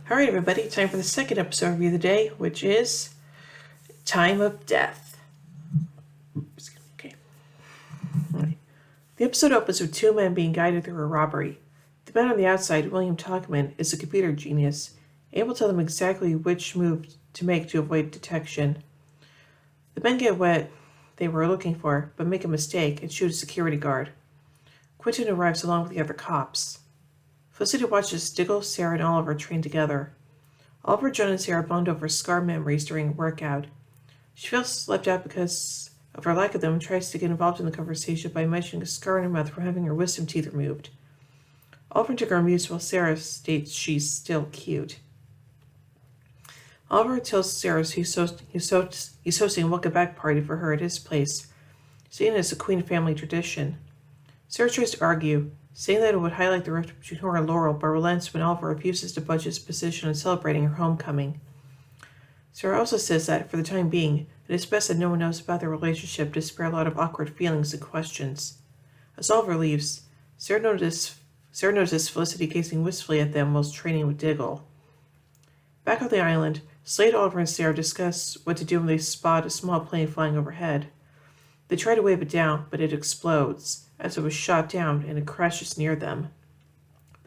All right, everybody, time for the second episode review of the day, which is Time of Death. Okay. All right. The episode opens with two men being guided through a robbery. The man on the outside, William Talkman, is a computer genius, able to tell them exactly which move to make to avoid detection. The men get what they were looking for, but make a mistake and shoot a security guard. Quentin arrives along with the other cops. Felicity watches Diggle, Sarah, and Oliver train together. Oliver, John, and Sarah bond over scar memories during a workout. She feels left out because of her lack of them and tries to get involved in the conversation by mentioning a scar in her mouth from having her wisdom teeth removed. Oliver took her amused while Sarah states she's still cute. Oliver tells Sarah he's hosting a welcome back party for her at his place, seen as a Queen family tradition. Sarah tries to argue, saying that it would highlight the rift between her and Laurel, but relents when Oliver refuses to budge his position on celebrating her homecoming. Sarah also says that, for the time being, it is best that no one knows about their relationship to spare a lot of awkward feelings and questions. As Oliver leaves, Sarah notices Felicity gazing wistfully at them whilst training with Diggle. Back on the island, Slade, Oliver, and Sarah discuss what to do when they spot a small plane flying overhead. They try to wave it down, but it explodes, as it was shot down and it crashes near them.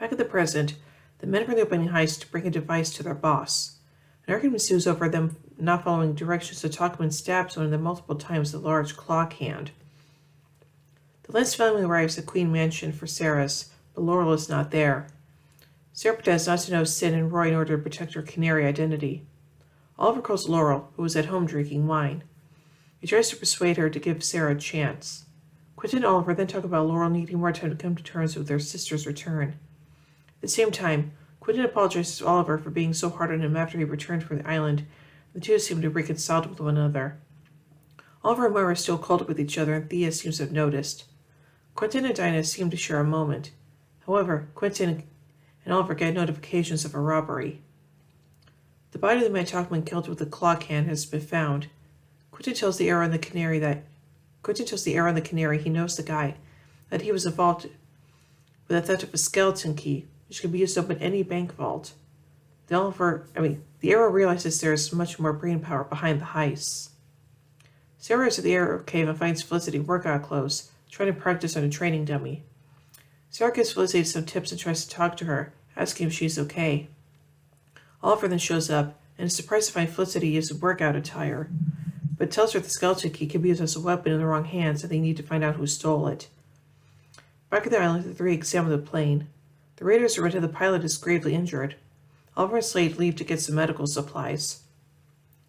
Back at the present, the men from the opening heist bring a device to their boss. An argument ensues over them not following directions, so Talkman stabs one of them multiple times with a large clock hand. The Lance family arrives at Queen Mansion for Sarah's, but Laurel is not there. Sarah pretends not to know Sid and Roy in order to protect her canary identity. Oliver calls Laurel, who is at home drinking wine. He tries to persuade her to give Sarah a chance. Quentin and Oliver then talk about Laurel needing more time to come to terms with their sister's return. At the same time, Quentin apologizes to Oliver for being so hard on him after he returned from the island, and the two seem to be reconciled with one another. Oliver and Moira are still cold with each other, and Thea seems to have noticed. Quentin and Dinah seem to share a moment. However, Quentin and Oliver get notifications of a robbery. The body of the man Talkman killed with the clock hand has been found. Quentin tells the arrow on the canary he knows the guy, that he was involved with the theft of a skeleton key, which can be used to open any bank vault. The arrow realizes there is much more brain power behind the heists. Sarah is at the arrow cave and finds Felicity in workout clothes, trying to practice on a training dummy. Sarah gives Felicity some tips and tries to talk to her, asking if she's okay. Oliver then shows up and is surprised to find Felicity using workout attire, but tells her the skeleton key can be used as a weapon in the wrong hands and they need to find out who stole it. Back at the island, the three examine the plane. The raiders are rented the pilot is gravely injured. Oliver and Slade leave to get some medical supplies.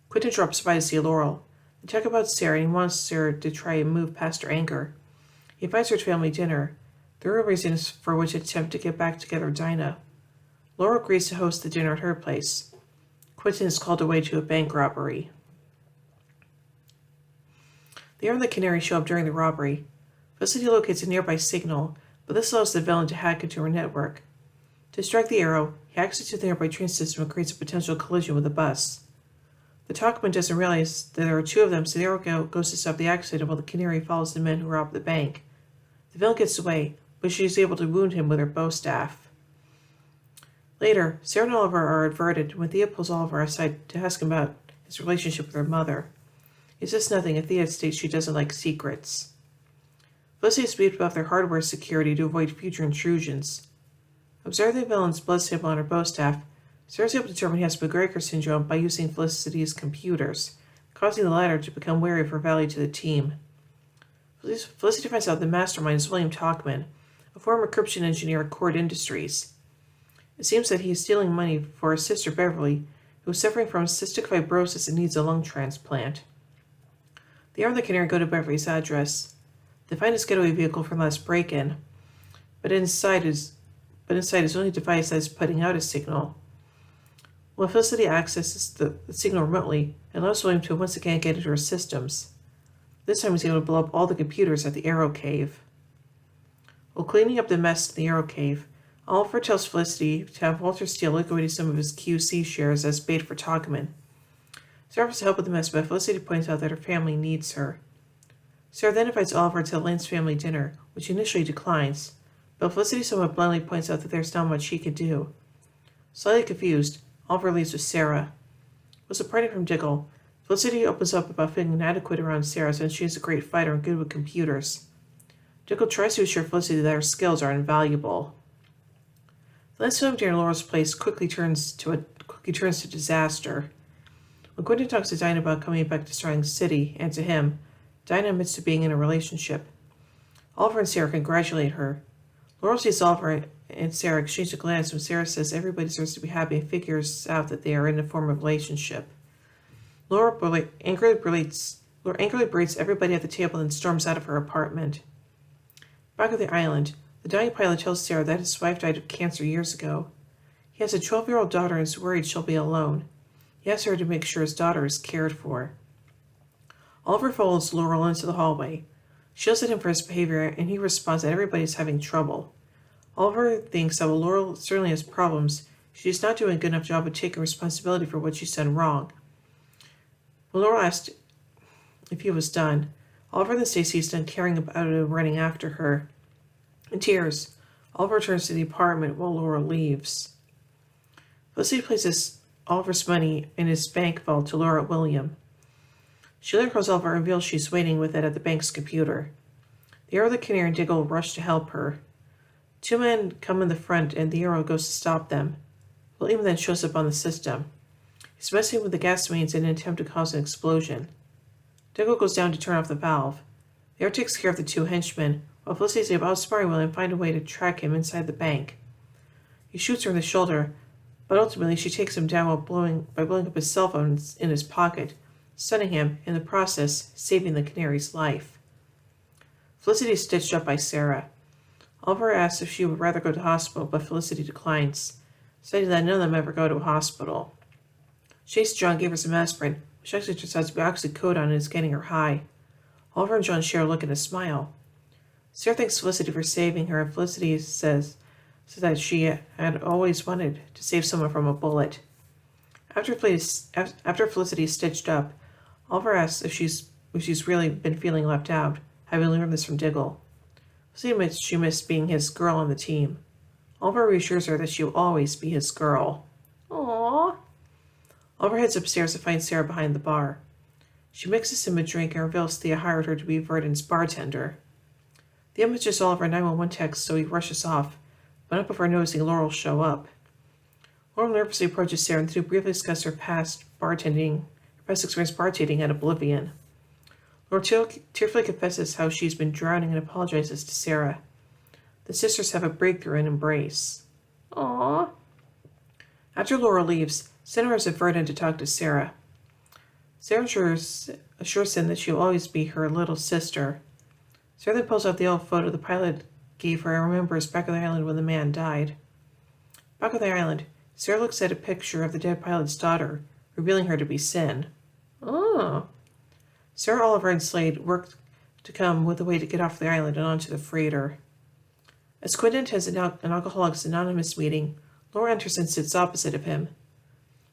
Quentin drops by to see Laurel. They talk about Sarah and he wants Sarah to try and move past her anger. He invites her to family dinner. The real reason is for which attempt to get back together with Dinah. Laurel agrees to host the dinner at her place. Quentin is called away to a bank robbery. The Air and the Canary show up during the robbery. Felicity locates a nearby signal, but this allows the villain to hack into her network. To strike the arrow, he hacks into the nearby train system and creates a potential collision with a bus. The Talkman doesn't realize that there are two of them, so the arrow goes to stop the accident while the Canary follows the men who robbed the bank. The villain gets away, but she is able to wound him with her bow staff. Later, Sarah and Oliver are averted when Thea pulls Oliver aside to ask him about his relationship with her mother. He says nothing, and Thea states she doesn't like secrets. Felicity speaks about their hardware security to avoid future intrusions. Observing the villain's blood sample on her bow staff, Sarah is able to determine he has McGregor syndrome by using Felicity's computers, causing the latter to become wary of her value to the team. Felicity finds out the mastermind is William Talkman, a former encryption engineer at Cord Industries. It seems that he is stealing money for his sister Beverly, who is suffering from cystic fibrosis and needs a lung transplant. The Air and the Canary go to Beverly's address. They find his getaway vehicle from last break-in, but inside is only a device that is putting out a signal. Well, Felicity accesses the signal remotely and allows William to once again get into her systems. This time he's able to blow up all the computers at the Arrow Cave. While cleaning up the mess in the Arrow Cave, Oliver tells Felicity to have Walter Steele liquidate some of his QC shares as bait for Talkman. Sarah offers to help with the mess, but Felicity points out that her family needs her. Sarah then invites Oliver to the Lance family dinner, which he initially declines, but Felicity somewhat bluntly points out that there's not much he can do. Slightly confused, Oliver leaves with Sarah. Was departing from Diggle, Felicity opens up about feeling inadequate around Sarah since she is a great fighter and good with computers. Diggle tries to assure Felicity that her skills are invaluable. The last film near Laurel's place quickly turns to disaster. When Quentin talks to Dinah about coming back to Starling City, and to him, Dinah admits to being in a relationship. Oliver and Sarah congratulate her. Laurel sees Oliver and Sarah exchange a glance when Sarah says everybody deserves to be happy and figures out that they are in a form of relationship. Laura angrily berates everybody at the table and storms out of her apartment. Back at the island, the dying pilot tells Sarah that his wife died of cancer years ago. He has a 12-year-old daughter and is worried she'll be alone. He asks her to make sure his daughter is cared for. Oliver follows Laurel into the hallway. She yells at him for his behavior, and he responds that everybody is having trouble. Oliver thinks that while Laurel certainly has problems, she is not doing a good enough job of taking responsibility for what she's done wrong. When Laurel asked if he was done, Oliver then states he's done caring about it and running after her. In tears, Oliver returns to the apartment while Laurel leaves. Felicity places Oliver's money in his bank vault to lure out William. She later calls Oliver and reveals she's waiting with it at the bank's computer. The Arrow, the Canary, and Diggle rush to help her. Two men come in the front and the Arrow goes to stop them. William then shows up on the system. He's messing with the gas mains in an attempt to cause an explosion. Diggle goes down to turn off the valve. The Arrow takes care of the two henchmen, while Felicity is able to outsmart William and find a way to track him inside the bank. He shoots her in the shoulder, but ultimately she takes him down by blowing up his cell phone in his pocket, stunning him, in the process saving the Canary's life. Felicity is stitched up by Sarah. Oliver asks if she would rather go to the hospital, but Felicity declines, stating that none of them ever go to a hospital. Chase John gave her some aspirin, which actually turns out to be oxycodone and is getting her high. Oliver and John share a look and a smile. Sarah thanks Felicity for saving her, and Felicity says that she had always wanted to save someone from a bullet. After Felicity is stitched up, Oliver asks if she's really been feeling left out, having learned this from Diggle. Felicity admits she missed being his girl on the team. Oliver reassures her that she will always be his girl. Aww. Oliver heads upstairs to find Sarah behind the bar. She mixes him a drink and reveals Thea hired her to be Verdon's bartender. Thea mentions Oliver 911 text, so he rushes off, but not before noticing Laurel show up. Laurel nervously approaches Sarah and the two briefly discuss her past experience bartending at Oblivion. Laurel tearfully confesses how she's been drowning and apologizes to Sarah. The sisters have a breakthrough and embrace. Aww. After Laurel leaves, Sarah has Verdon to talk to Sarah. Sarah assures him that she'll always be her little sister. Sarah then pulls out the old photo the pilot gave her and remembers back on the island when the man died. Back on the island, Sarah looks at a picture of the dead pilot's daughter, revealing her to be Sin. Oh. Sarah, Oliver, and Slade work to come with a way to get off the island and onto the freighter. As Quentin attends an Alcoholics Anonymous meeting, Laura enters and sits opposite of him.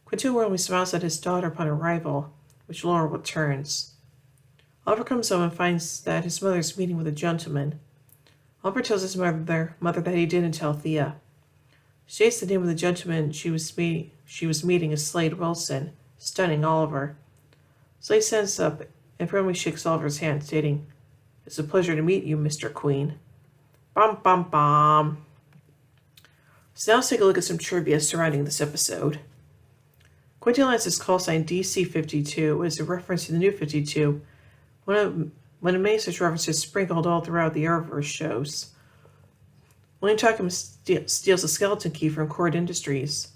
Quentin warmly smiles at his daughter upon arrival, which Laura returns. Oliver comes home and finds that his mother is meeting with a gentleman. Oliver tells his mother that he didn't tell Thea. She states the name of the gentleman she was meeting is Slade Wilson, stunning Oliver. Slade stands up and firmly shakes Oliver's hand, stating, "It's a pleasure to meet you, Mr. Queen." Bum bum bum. So now let's take a look at some trivia surrounding this episode. Quentin Lance's call sign DC-52 is a reference to the New 52, one of many such references sprinkled all throughout the Arrowverse shows. William Tuckham steals a skeleton key from Cord Industries.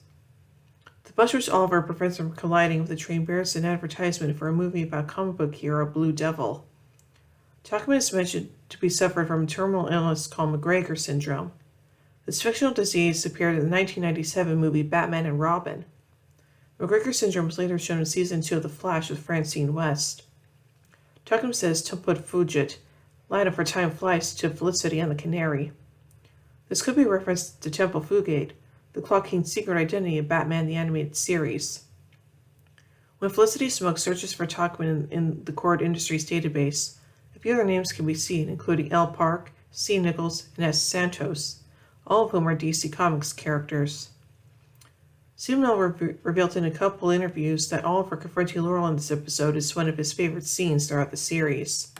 The bus which Oliver prevents from colliding with the train bears an advertisement for a movie about comic book hero Blue Devil. Tuckham is mentioned to be suffering from a terminal illness called McGregor syndrome. This fictional disease appeared in the 1997 movie Batman and Robin. McGregor syndrome was later shown in Season 2 of The Flash with Francine West. Tuckham says Tempus Fugit, Latin for time flies, to Felicity and the Canary. This could be referenced to Temple Fugate, the Clock King's secret identity in Batman the Animated Series. When Felicity Smoke searches for Tuckham in the Cord Industries database, a few other names can be seen, including L. Park, C. Nichols, and S. Santos, all of whom are DC Comics characters. Simnel revealed in a couple interviews that Oliver confronting Laurel in this episode is one of his favorite scenes throughout the series.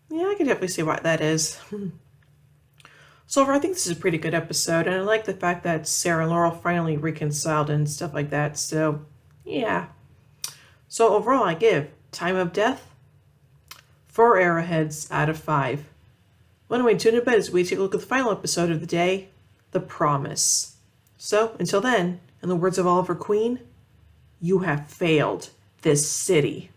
Yeah, I can definitely see why that is. So overall, I think this is a pretty good episode, and I like the fact that Sarah and Laurel finally reconciled and stuff like that, so yeah. So overall, I give Time of Death 4 arrowheads out of 5. Well, anyway, tune in bed as we take a look at the final episode of the day, The Promise. So, until then, in the words of Oliver Queen, you have failed this city.